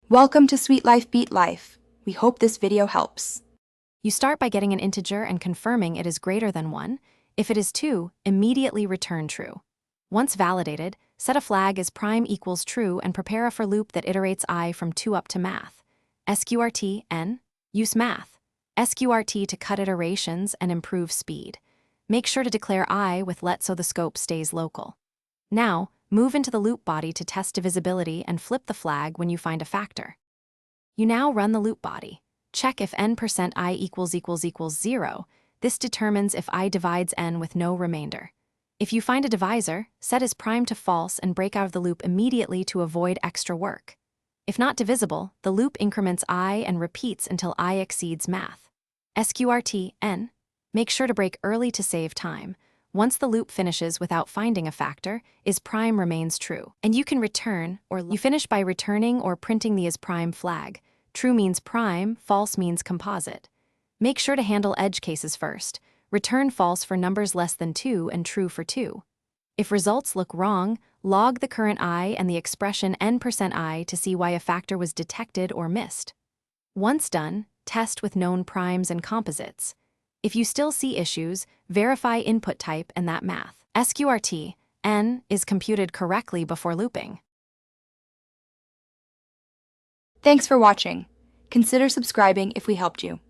Welcome to Sweet Life Beat Life. We hope this video helps. You start by getting an integer and confirming it is greater than 1. If it is 2, immediately return true. Once validated, set a flag as prime equals true and prepare a for loop that iterates I from 2 up to math. Sqrt n. Use math. Sqrt to cut iterations and improve speed. Make sure to declare I with let so the scope stays local. Now, move into the loop body to test divisibility and flip the flag when you find a factor. You now run the loop body. Check if n%i equals 0. This determines if I divides n with no remainder. If you find a divisor, set as prime to false and break out of the loop immediately to avoid extra work. If not divisible, the loop increments I and repeats until I exceeds math. Sqrt n. Make sure to break early to save time. Once the loop finishes without finding a factor, is prime remains true. And you can return, or you finish by returning or printing the is prime flag. True means prime, false means composite. Make sure to handle edge cases first. Return false for numbers less than 2 and true for 2. If results look wrong, log the current I and the expression n%i to see why a factor was detected or missed. Once done, test with known primes and composites. If you still see issues, verify input type and that math. Sqrt n is computed correctly before looping. Thanks for watching. Consider subscribing if we helped you.